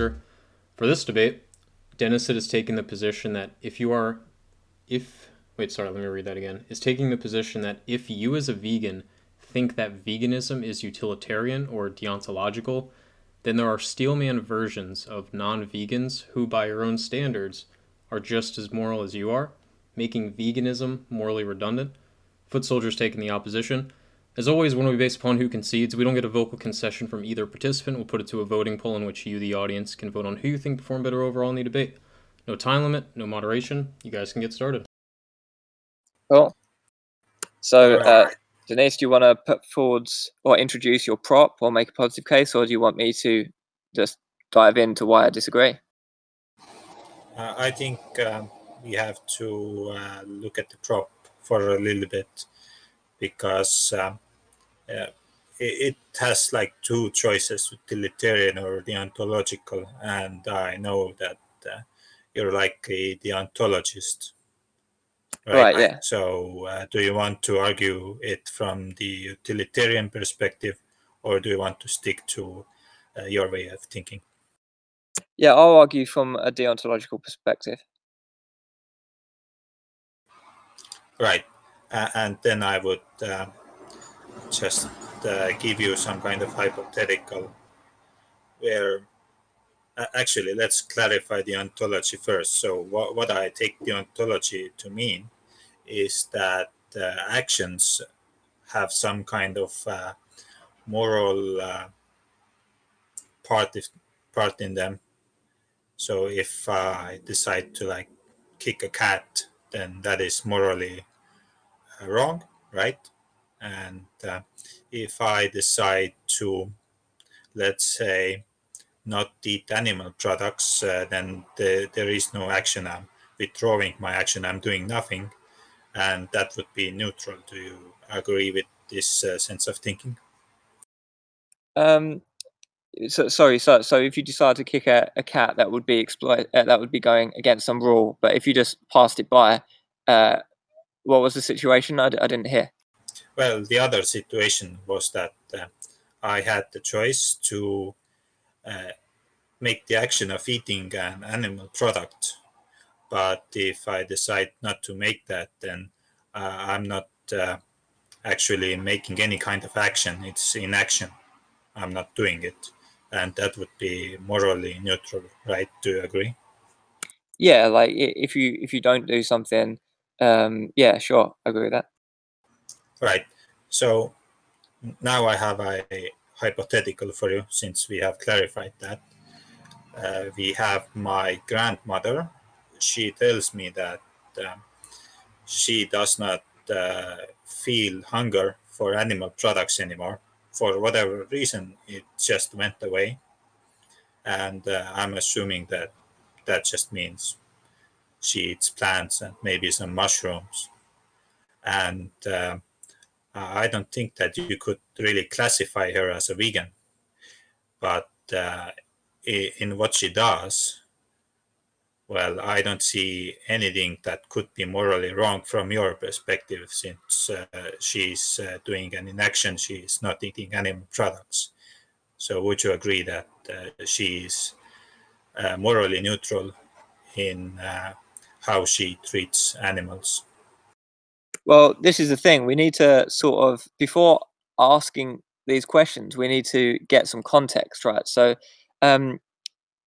Footsoldier. For this debate, Denisid is taking the position that is taking the position that if you as a vegan think that veganism is utilitarian or deontological, then there are steelman versions of non-vegans who, by your own standards, are just as moral as you are, making veganism morally redundant. Footsoldier's taking the opposition. As always, when we base upon who concedes, we don't get a vocal concession from either participant. We'll put it to a voting poll in which you, the audience, can vote on who you think performed better overall in the debate. No time limit, no moderation. You guys can get started. Cool. So, Denise, do you want to put forward or introduce your prop or make a positive case, or do you want me to just dive into why I disagree? I think we have to look at the prop for a little bit, because it has like two choices, utilitarian or deontological, and I know that you're like a deontologist, right? Yeah. So do you want to argue it from the utilitarian perspective, or do you want to stick to your way of thinking? Yeah, I'll argue from a deontological perspective. Right. And then I would just give you some kind of hypothetical where actually, let's clarify the ontology first. So what I take the ontology to mean is that actions have some kind of moral part in them. So if I decide to like kick a cat, then that is morally wrong, right? And if I decide to, let's say, not eat animal products, then there is no action. I'm withdrawing my action. I'm doing nothing, and that would be neutral. Do you agree with this sense of thinking? So if you decide to kick a cat, that would be that would be going against some rule. But if you just passed it by, what was the situation? I didn't hear. Well, the other situation was that I had the choice to make the action of eating an animal product. But if I decide not to make that, then I'm not actually making any kind of action. It's inaction. I'm not doing it. And that would be morally neutral, right? Do you agree? Yeah, like if you don't do something, yeah, sure, I agree with that. Right. So now I have a hypothetical for you, since we have clarified that. We have my grandmother. She tells me that she does not feel hunger for animal products anymore. For whatever reason, it just went away. And I'm assuming that that just means she eats plants and maybe some mushrooms. And I don't think that you could really classify her as a vegan. But in what she does, well, I don't see anything that could be morally wrong from your perspective, since she's doing an inaction. She's not eating animal products. So would you agree that she is morally neutral in how she treats animals? Well, this is the thing. We need to sort of, before asking these questions, we need to get some context, right? So,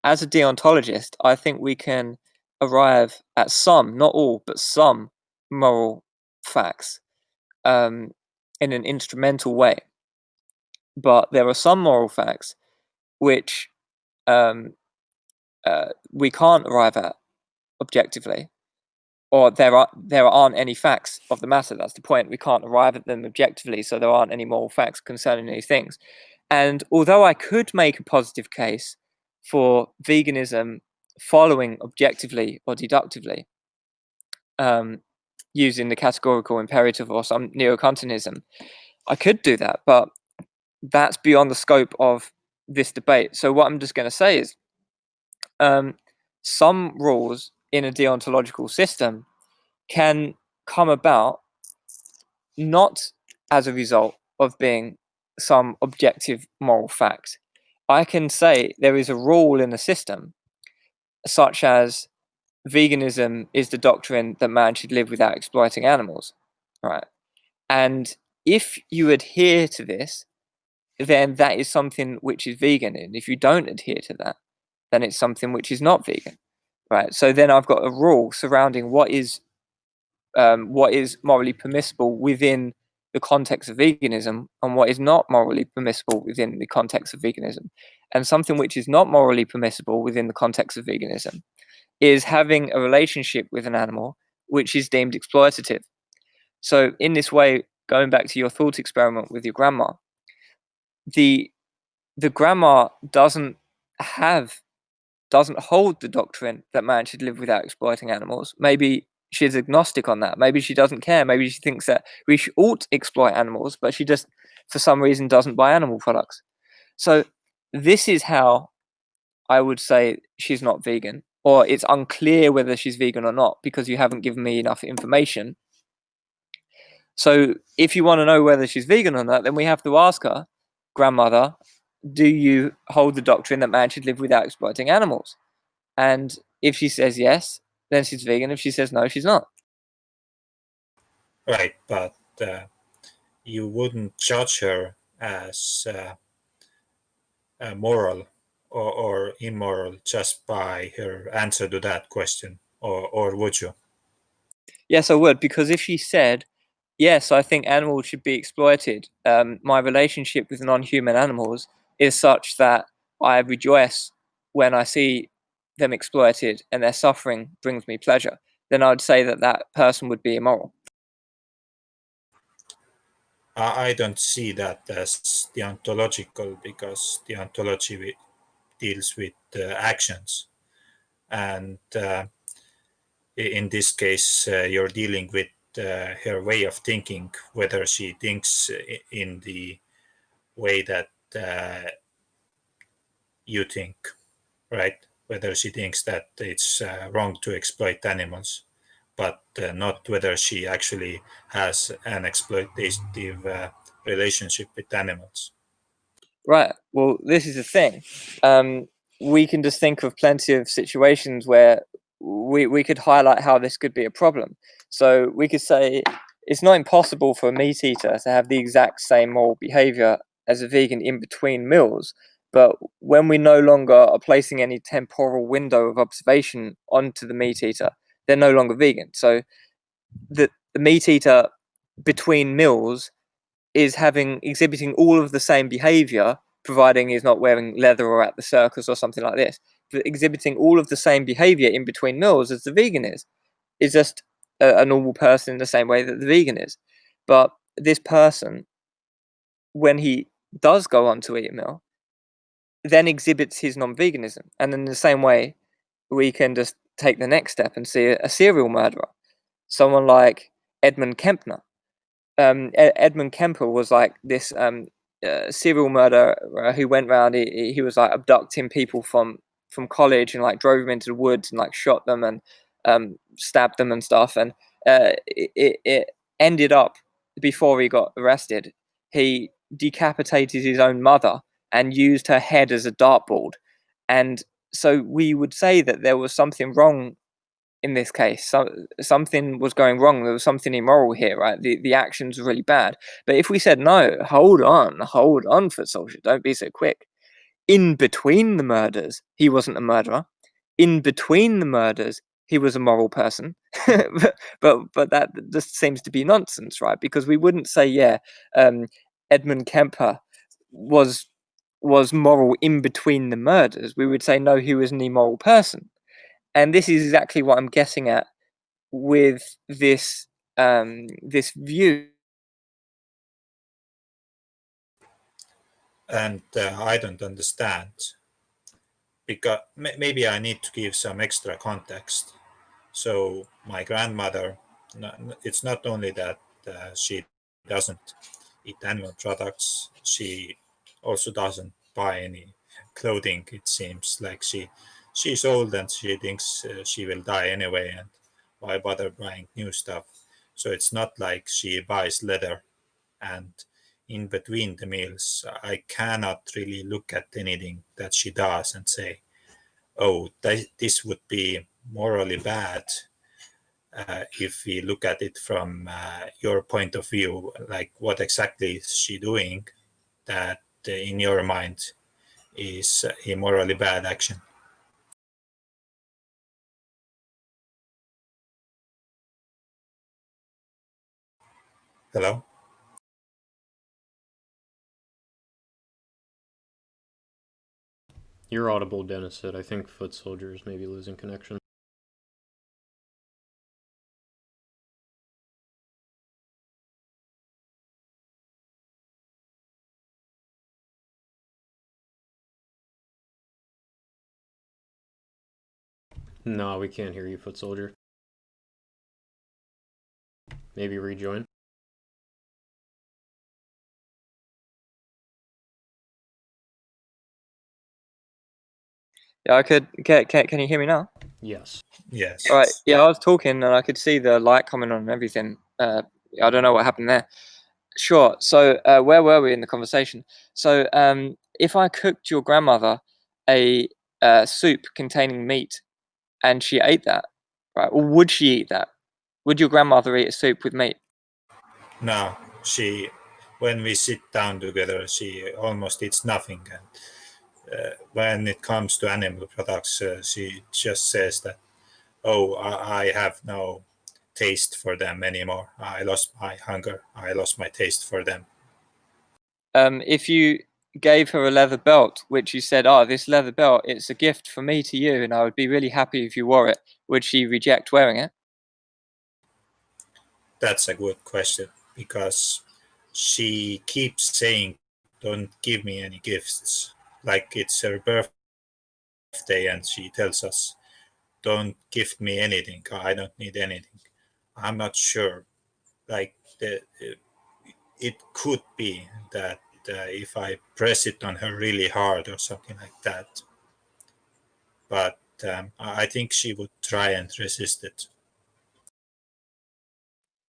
as a deontologist, I think we can arrive at some, not all, but some moral facts in an instrumental way. But there are some moral facts which we can't arrive at objectively, or there aren't any facts of the matter. That's the point. We can't arrive at them objectively, so there aren't any moral facts concerning these things. And although I could make a positive case for veganism following objectively or deductively, using the categorical imperative or some neo-Kantianism, I could do that, but that's beyond the scope of this debate. So what I'm just going to say is, some rules in a deontological system can come about not as a result of being some objective moral fact. I can say there is a rule in the system, such as veganism is the doctrine that man should live without exploiting animals, right? And if you adhere to this, then that is something which is vegan. And if you don't adhere to that, then it's something which is not vegan, right? So then I've got a rule surrounding what is morally permissible within the context of veganism and what is not morally permissible within the context of veganism. And something which is not morally permissible within the context of veganism is having a relationship with an animal which is deemed exploitative. So in this way, going back to your thought experiment with your grandma, the grandma doesn't hold the doctrine that man should live without exploiting animals. Maybe she's agnostic on that. Maybe she doesn't care. Maybe she thinks that we ought exploit animals, but she just, for some reason, doesn't buy animal products. So this is how I would say she's not vegan, or it's unclear whether she's vegan or not because you haven't given me enough information. So if you want to know whether she's vegan or not, then we have to ask her, grandmother, do you hold the doctrine that man should live without exploiting animals? And if she says yes, then she's vegan. If she says no, she's not. Right, but you wouldn't judge her as moral or immoral just by her answer to that question, or would you? Yes, I would, because if she said, yes, I think animals should be exploited, my relationship with non-human animals is such that I rejoice when I see them exploited and their suffering brings me pleasure, then I would say that that person would be immoral. I don't see that as deontological because deontology deals with actions. And in this case, you're dealing with her way of thinking, whether she thinks in the way that you think, right? Whether she thinks that it's wrong to exploit animals, but not whether she actually has an exploitative relationship with animals. Right. Well, this is the thing. We can just think of plenty of situations where we could highlight how this could be a problem. So we could say it's not impossible for a meat eater to have the exact same moral behavior as a vegan in between meals. But when we no longer are placing any temporal window of observation onto the meat eater, they're no longer vegan. So the meat eater between meals is exhibiting all of the same behavior, providing he's not wearing leather or at the circus or something like this, but exhibiting all of the same behavior in between meals as the vegan is just a normal person in the same way that the vegan is. But this person, when he does go on to eat a meal, then exhibits his non-veganism. And in the same way, we can just take the next step and see a serial murderer, someone like Edmund Kempner. Edmund Kemper was like this serial murderer who went around. He was like abducting people from college and like drove them into the woods and like shot them and stabbed them and stuff. And it ended up, before he got arrested, he decapitated his own mother and used her head as a dartboard. And so we would say that there was something wrong in this case. Something was going wrong. There was something immoral here, right? The actions were really bad. But if we said, no, hold on, Footsoldier, don't be so quick. In between the murders, he wasn't a murderer. In between the murders, he was a moral person. but that just seems to be nonsense, right? Because we wouldn't say, yeah, Edmund Kemper was moral in between the murders. We would say, no, he was an immoral person. And this is exactly what I'm getting at with this view. And I don't understand because maybe I need to give some extra context. So my grandmother, it's not only that she doesn't eat animal products, she also doesn't buy any clothing. It seems like she's old and she thinks she will die anyway, and why bother buying new stuff? So it's not like she buys leather, and in between the meals, I cannot really look at anything that she does and say, oh, this would be morally bad if we look at it from your point of view. Like, what exactly is she doing that in your mind is a morally bad action? Hello? You're audible, Denisid. I think Footsoldier is maybe losing connection. No, we can't hear you, Footsoldier. Maybe rejoin. Yeah, I could. Can you hear me now? Yes. Yes. All right. Yeah, I was talking and I could see the light coming on and everything. I don't know what happened there. Sure. So where were we in the conversation? So if I cooked your grandmother a soup containing meat and she ate that, right? Or would she eat that? Would your grandmother eat a soup with meat? No, when we sit down together, she almost eats nothing. And when it comes to animal products, she just says that, oh, I have no taste for them anymore. I lost my hunger. I lost my taste for them. If you gave her a leather belt, which you said, oh, this leather belt, it's a gift from me to you, and I would be really happy if you wore it, would she reject wearing it? That's a good question, because she keeps saying, don't give me any gifts. Like, it's her birthday and she tells us, don't gift me anything. I don't need anything. I'm not sure. Like, it could be that if I press it on her really hard or something like that. But I think she would try and resist it.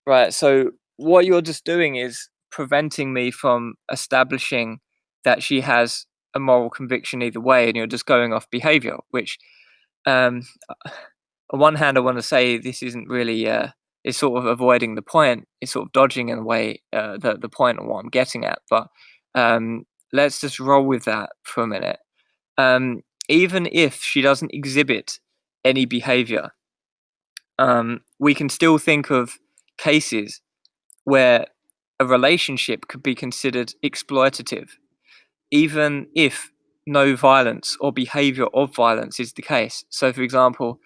Right. So what you're just doing is preventing me from establishing that she has a moral conviction either way, and you're just going off behavior, which on one hand I want to say this isn't really it's sort of avoiding the point, it's sort of dodging in a way the point of what I'm getting at. But let's just roll with that for a minute. Even if she doesn't exhibit any behavior, we can still think of cases where a relationship could be considered exploitative, even if no violence or behavior of violence is the case. So, for example,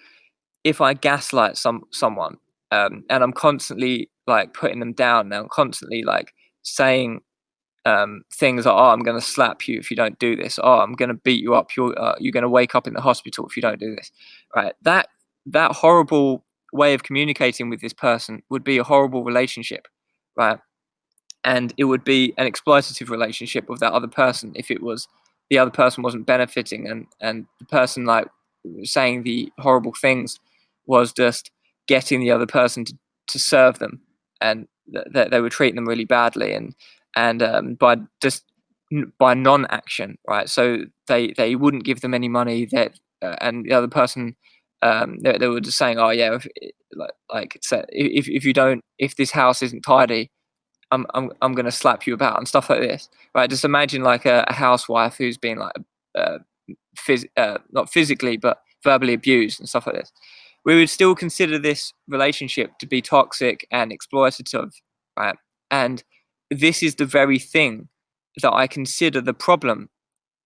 if I gaslight someone, and I'm constantly like putting them down, and I'm constantly like saying things like, "Oh, I'm going to slap you if you don't do this. Oh, I'm going to beat you up. You're going to wake up in the hospital if you don't do this." Right? That horrible way of communicating with this person would be a horrible relationship, right? And it would be an exploitative relationship with that other person if it was the other person wasn't benefiting, and the person like saying the horrible things was just getting the other person to serve them, and that they were treating them really badly, and by non-action, right? So they wouldn't give them any money, that and the other person they were just saying, oh yeah, if you don't, if this house isn't tidy, I'm gonna slap you about and stuff like this, right? Just imagine like a housewife who's been like uh, not physically but verbally abused and stuff like this. We would still consider this relationship to be toxic and exploitative, right? And this is the very thing that I consider the problem,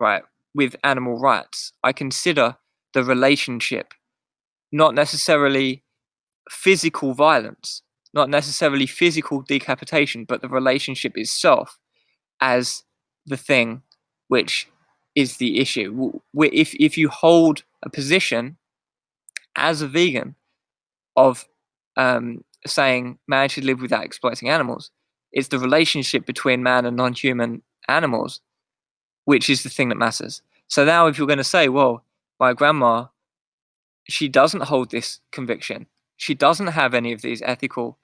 right, with animal rights. I consider the relationship, not necessarily physical violence, not necessarily physical decapitation, but the relationship itself as the thing which is the issue. If you hold a position as a vegan of saying man should live without exploiting animals, it's the relationship between man and non-human animals which is the thing that matters. So now if you're going to say, well, my grandma, she doesn't hold this conviction, she doesn't have any of these ethical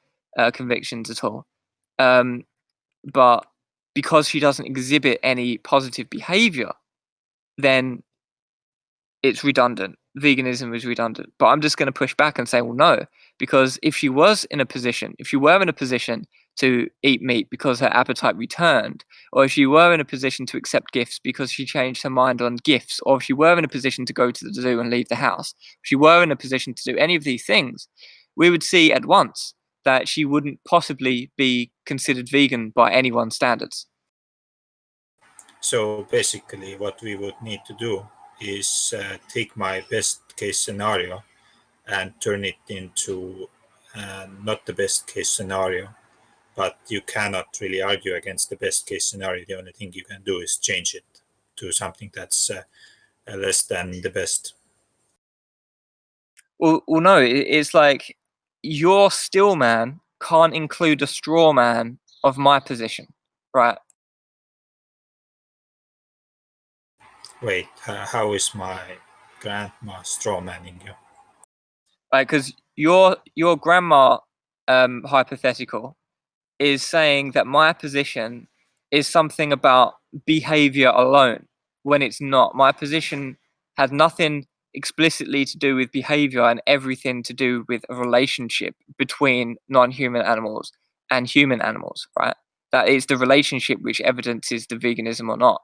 convictions at all, but because she doesn't exhibit any positive behavior, then it's redundant. Veganism is redundant. But I'm just going to push back and say, well, no, because if she were in a position to eat meat because her appetite returned, or if she were in a position to accept gifts because she changed her mind on gifts, or if she were in a position to go to the zoo and leave the house, if she were in a position to do any of these things, we would see at once that she wouldn't possibly be considered vegan by anyone's standards. So basically, what we would need to do is take my best case scenario and turn it into not the best case scenario, but you cannot really argue against the best case scenario. The only thing you can do is change it to something that's less than the best. Well, no, it's like your steelman can't include a straw man of my position, right? Wait, how is my grandma straw manning you? Right, because your grandma hypothetical is saying that my position is something about behavior alone, when it's not. My position has nothing explicitly to do with behavior and everything to do with a relationship between non-human animals and human animals, right? That is the relationship which evidences the veganism or not.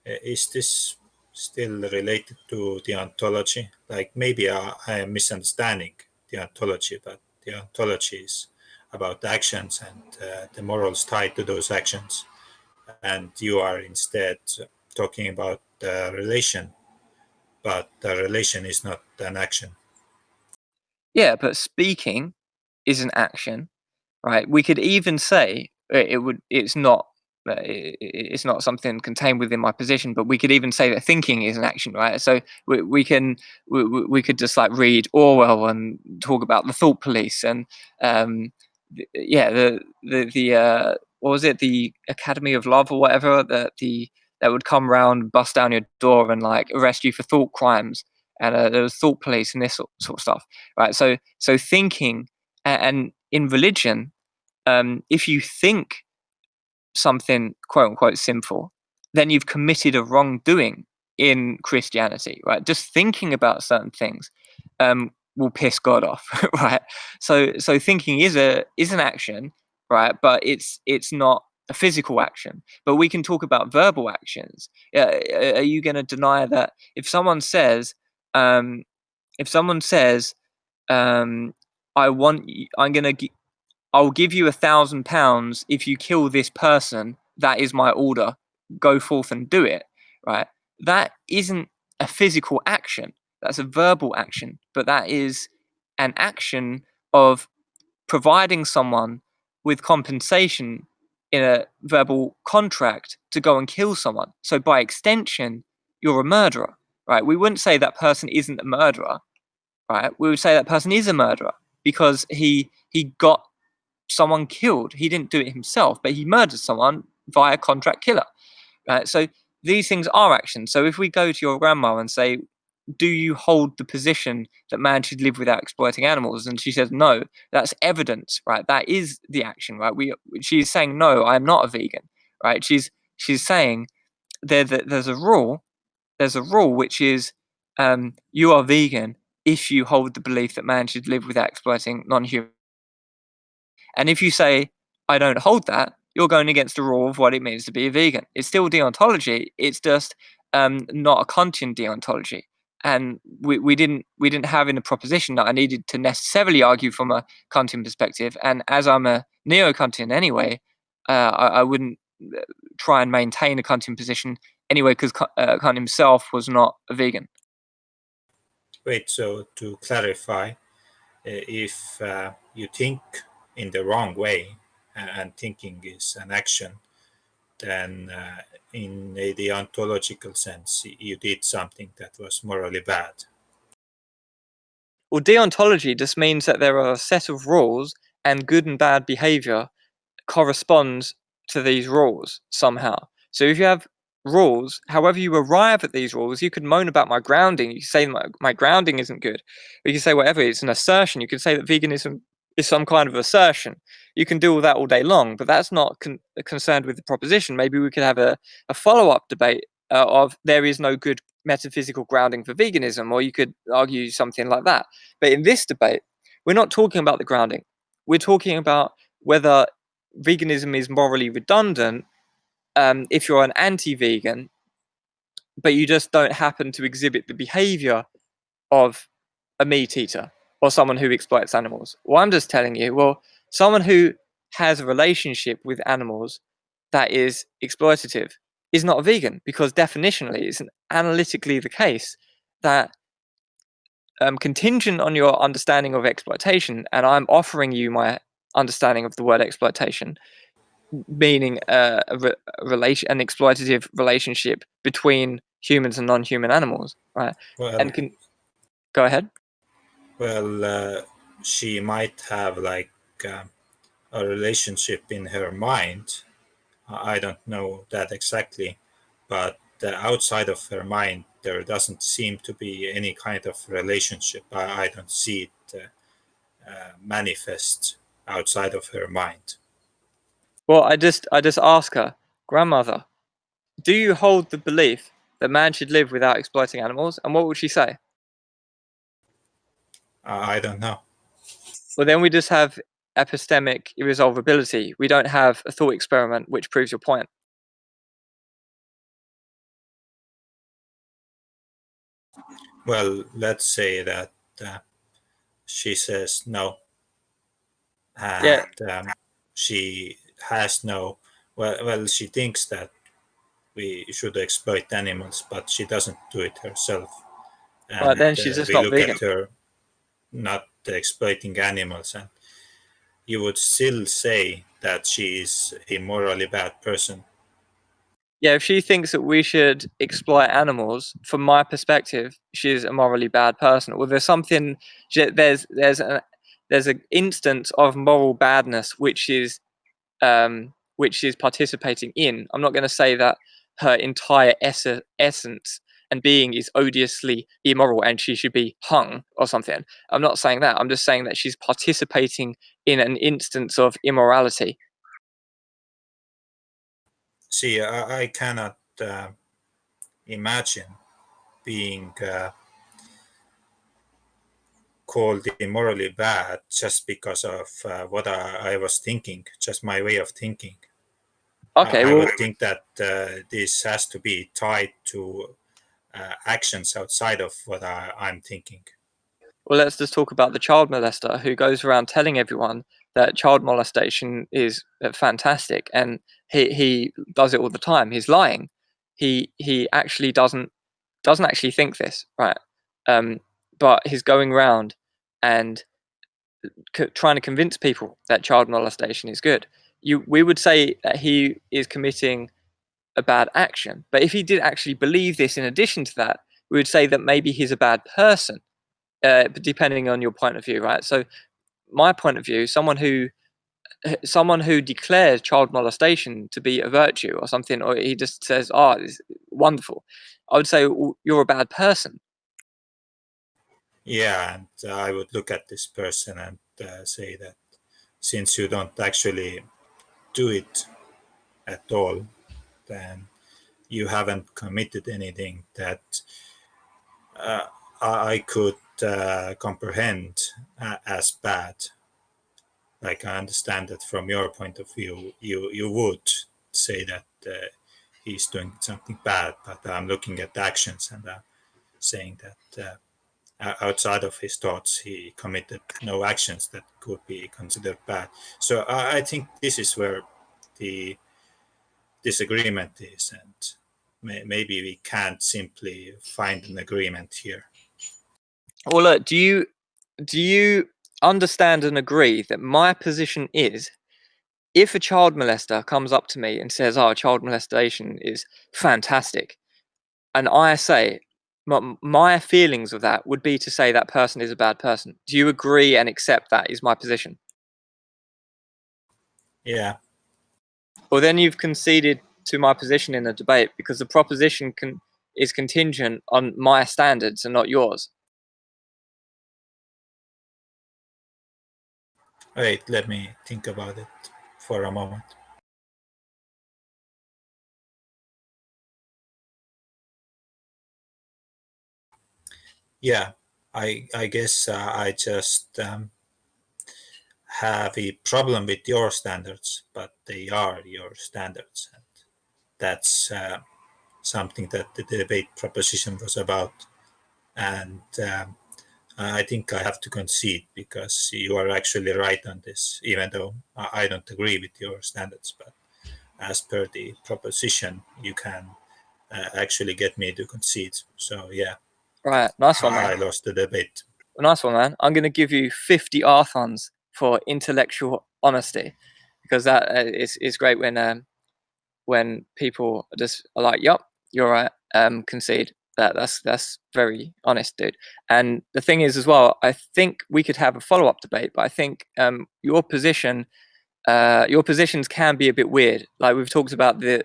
Is this still related to deontology? Like maybe I am misunderstanding deontology, but deontology is about actions and the morals tied to those actions. And you are instead talking about the relation, but the relation is not an action. Yeah, but speaking is an action, right? We could even say it's not something contained within my position, but we could even say that thinking is an action, right? So we could just like read Orwell and talk about the thought police and the what was it, the Academy of Love or whatever, that would come round, bust down your door and like arrest you for thought crimes, and there was thought police and this sort of stuff, right? So thinking, and in religion, if you think something quote unquote sinful, then you've committed a wrongdoing in Christianity, right? Just thinking about certain things will piss God off, right? So thinking is an action, right? But it's not a physical action. But we can talk about verbal actions. Are you going to deny that if someone says, um, I'll give you £1,000 if you kill this person. That is my order. Go forth and do it. Right? That isn't a physical action. That's a verbal action. But that is an action of providing someone with compensation in a verbal contract to go and kill someone. So by extension, you're a murderer. Right? We wouldn't say that person isn't a murderer. Right? We would say that person is a murderer because he got someone killed. He didn't do it himself, but he murdered someone via contract killer. Right? So these things are actions. So if we go to your grandma and say, do you hold the position that man should live without exploiting animals? And she says no, that's evidence, right? That is the action, right? She's saying no, I'm not a vegan, right? She's saying there's a rule which is you are vegan if you hold the belief that man should live without exploiting non-human. And if you say, I don't hold that, you're going against the rule of what it means to be a vegan. It's still deontology. It's just not a Kantian deontology. And we didn't have in the proposition that I needed to necessarily argue from a Kantian perspective. And as I'm a neo-Kantian anyway, I wouldn't try and maintain a Kantian position anyway, because Kant himself was not a vegan. Wait, so to clarify, if you think in the wrong way and thinking is an action, then in a deontological sense, you did something that was morally bad. Well, deontology just means that there are a set of rules and good and bad behavior corresponds to these rules somehow. So if you have rules, however you arrive at these rules, you could moan about my grounding. You could say my grounding isn't good. Or you can say whatever, it's an assertion. You could say that veganism is some kind of assertion. You can do all that all day long, but that's not concerned with the proposition. Maybe we could have a follow-up debate of there is no good metaphysical grounding for veganism, or you could argue something like that. But in this debate, we're not talking about the grounding. We're talking about whether veganism is morally redundant if you're an anti-vegan, but you just don't happen to exhibit the behavior of a meat eater or someone who exploits animals. Well, I'm just telling you, well, someone who has a relationship with animals that is exploitative is not a vegan, because definitionally it's analytically the case that contingent on your understanding of exploitation, and I'm offering you my understanding of the word exploitation, meaning an exploitative relationship between humans and non-human animals, right? Well, And go ahead. well, she might have like a relationship in her mind. I don't know that exactly, but outside of her mind, there doesn't seem to be any kind of relationship. I don't see it manifest outside of her mind. Well, I just ask her, grandmother, do you hold the belief that man should live without exploiting animals? And what would she say? I don't know. Well, then we just have epistemic irresolvability. We don't have a thought experiment which proves your point. Well, let's say that she says no, and she has no. Well, she thinks that we should exploit animals, but she doesn't do it herself. Well, And then she's just we not look vegan. at her not exploiting animals, and you would still say that she is a morally bad person. Yeah, if she thinks that we should exploit animals, from my perspective, she's a morally bad person. Well, there's something. There's an instance of moral badness which is participating in. I'm not going to say that her entire essence and being is odiously immoral and she should be hung or something. I'm not saying that. I'm just saying that she's participating in an instance of immorality. See, I cannot imagine being called immorally bad just because of what I was thinking, just my way of thinking. Okay, I well, would think that this has to be tied to actions outside of what I'm thinking. well, let's just talk about the child molester who goes around telling everyone that child molestation is fantastic, and he does it all the time. He's lying. He actually doesn't actually think this, right? But he's going around and trying to convince people that child molestation is good. We would say that he is committing a bad action, but if he did actually believe this, in addition to that, we would say that maybe he's a bad person, depending on your point of view, right? So, my point of view, someone who declares child molestation to be a virtue or something, or he just says, "Oh, it's wonderful," I would say, well, you're a bad person. Yeah, and I would look at this person and say that since you don't actually do it at all, then you haven't committed anything that I could comprehend as bad. Like I understand that from your point of view, you would say that he's doing something bad, but I'm looking at the actions and saying that outside of his thoughts, he committed no actions that could be considered bad. So I think this is where the disagreement is, and maybe we can't simply find an agreement here. Well, look, do you understand and agree that my position is, if a child molester comes up to me and says, "Oh, child molestation is fantastic," and I say, my feelings of that would be to say that person is a bad person. Do you agree and accept that is my position? Yeah. Well, then you've conceded to my position in a debate, because the proposition is contingent on my standards and not yours. Wait, let me think about it for a moment. Yeah, I guess I just have a problem with your standards, but they are your standards. And that's something that the debate proposition was about. And I think I have to concede because you are actually right on this, even though I don't agree with your standards. But as per the proposition, you can actually get me to concede. So yeah, Right, nice one, I man. lost the debate. Nice one, man. I'm going to give you 50 Arthons for intellectual honesty, because that is great when people just are like, "Yup, you're right." Concede. That's very honest, dude. And the thing is, as well, I think we could have a follow-up debate, but I think your positions can be a bit weird. Like we've talked about the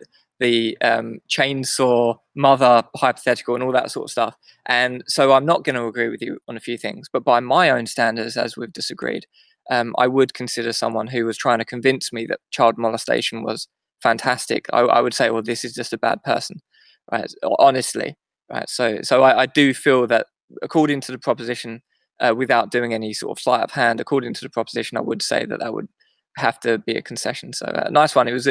chainsaw mother hypothetical and all that sort of stuff. And so I'm not going to agree with you on a few things, but by my own standards, as we've disagreed, I would consider someone who was trying to convince me that child molestation was fantastic. I would say, well, this is just a bad person, right? Honestly, right? So I do feel that according to the proposition, without doing any sort of sleight of hand, according to the proposition, I would say that would have to be a concession. So nice one. It was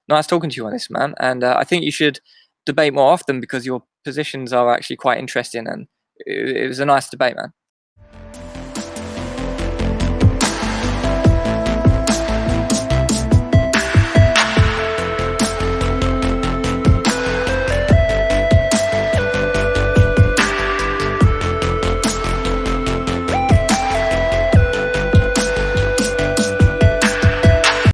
nice talking to you on this, man. And I think you should debate more often because your positions are actually quite interesting, and it was a nice debate, man.